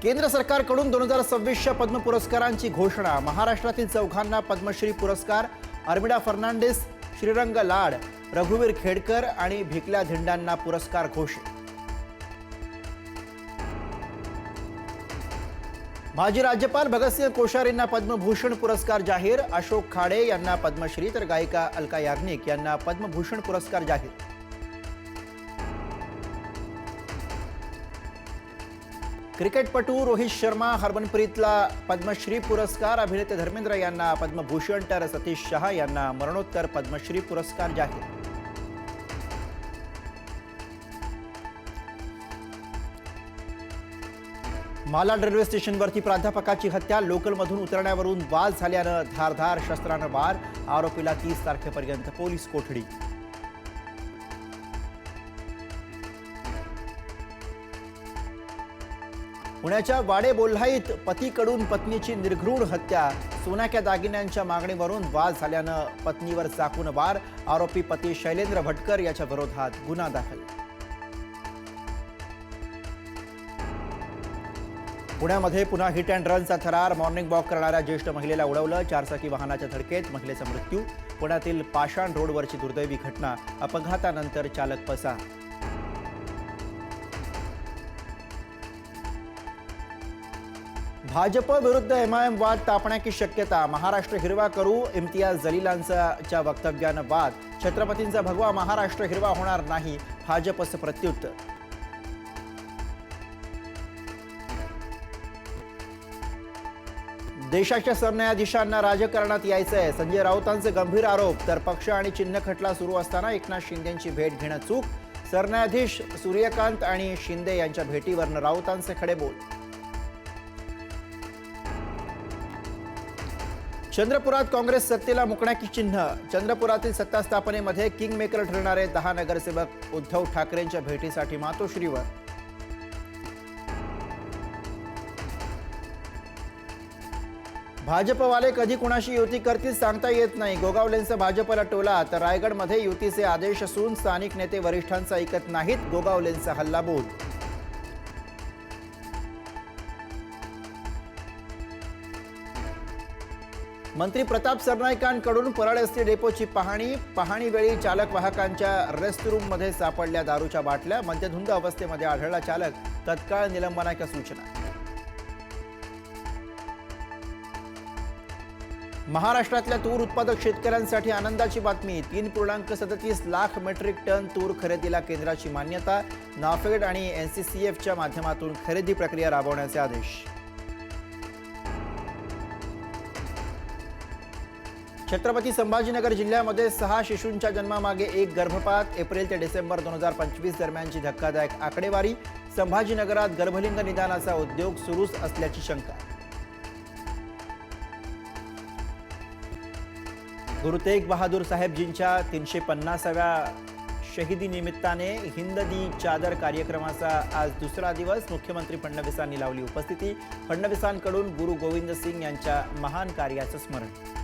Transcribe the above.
केंद्र सरकारकडून 2026च्या पद्म पुरस्कारांची घोषणा। महाराष्ट्रातील चौघांना पद्मश्री पुरस्कार। अर्मिडा फर्नांडिस, श्रीरंग लाड, रघुवीर खेडकर आणि भिकल्या धिंडांना पुरस्कार घोषित। माजी राज्यपाल भगतसिंह कोश्यारींना पद्मभूषण पुरस्कार जाहीर। अशोक खाडे यांना पद्मश्री तर गायिका अलका याग्निक यांना पद्मभूषण पुरस्कार जाहीर। क्रिकेटपटू रोहित शर्मा, हरमनप्रीतला पद्मश्री पुरस्कार। अभिनेते धर्मेंद्र यांना पद्मभूषण तर सतीश शहा यांना मरणोत्तर पद्मश्री पुरस्कार जाहीर। मालाड रेल्वे स्टेशनवरती प्राध्यापकाची हत्या। लोकलमधून उतरण्यावरून वाद झाल्यानं धारधार शस्त्रानं वार। आरोपीला 30 तारखेपर्यंत पोलीस कोठडी। पुण्याच्या वाडे बोल्हाईत पतीकडून पत्नीची निर्घृण हत्या। सोन्याच्या दागिन्यांच्या मागणीवरून वाद झाल्यानं पत्नीवर चाकून वार। आरोपी पती शैलेंद्र भटकर याच्या विरोधात गुन्हा दाखल। पुण्यामध्ये पुन्हा हिट अँड रनचा थरार। मॉर्निंग वॉक करणाऱ्या ज्येष्ठ महिलेला उडवलं। चारचाकी वाहनाच्या धडकेत महिलेचा मृत्यू। पुण्यातील पाषाण रोडवरची दुर्दैवी घटना। अपघातानंतर चालक पसार। भाजप विरुद्ध एमआयएम वाद तापण्याची शक्यता। महाराष्ट्र हिरवा करू, इम्तियाज जलीलांच्या वक्तव्यानं वाद। छत्रपतींचा भगवा महाराष्ट्र हिरवा होणार नाही, भाजपचं प्रत्युत्तर। देशाच्या सरन्यायाधीशांना राजकारणात यायचंय, संजय राऊतांचे गंभीर आरोप। तर पक्ष आणि चिन्ह खटला सुरू असताना एकनाथ शिंदेंची भेट घेणं चूक। सरन्यायाधीश सूर्यकांत आणि शिंदे यांच्या भेटीवरनं राऊतांचे खडे बोल। चंद्रपुरात काँग्रेस सत्तेला मुकण्याची चिन्ह। चंद्रपुरातील सत्ता स्थापनेमध्ये किंग मेकर ठरणारे 10 नगरसेवक उद्धव ठाकरेंच्या भेटीसाठी मातोश्रीवर। भाजपवाले कधी कुणाशी युती करतील सांगता येत नाही। गोगावलेंचा भाजपला टोला। तर रायगडमध्ये युतीचे आदेश असून स्थानिक नेते वरिष्ठांचा ऐकत नाहीत, गोगावलेंचा हल्लाबोल। मंत्री प्रताप सरनाईकांकडून परळ एसटी डेपोची पाहणीवेळी चालक वाहकांच्या रेस्टरूममध्ये सापडल्या दारूच्या बाटल्या। मद्यधुंद अवस्थेमध्ये आढळला चालक, तत्काळ निलंबनाच्या सूचना। महाराष्ट्रातल्या तूर उत्पादक शेतकऱ्यांसाठी आनंदाची बातमी। 3.37 लाख मेट्रिक टन तूर खरेदीला केंद्राची मान्यता। नाफेड आणि एनसीसीएफच्या माध्यमातून खरेदी प्रक्रिया राबवण्याचे आदेश। छत्रपती संभाजीनगर जिल्ह्यामध्ये 6 शिशूंच्या जन्मामागे 1 गर्भपात। एप्रिल ते डिसेंबर 2025 दरम्यानची धक्कादायक आकडेवारी। संभाजीनगरात गर्भलिंग निदानाचा उद्योग सुरूच असल्याची शंका। गुरु तेग बहादूर साहेबजींच्या 350व्या शहीदी निमित्ताने हिंद दी चादर कार्यक्रमाचा आज दुसरा दिवस। मुख्यमंत्री फडणवीसांनी लावली उपस्थिती। फडणवीसांकडून गुरु गोविंद सिंग यांच्या महान कार्याचं स्मरण।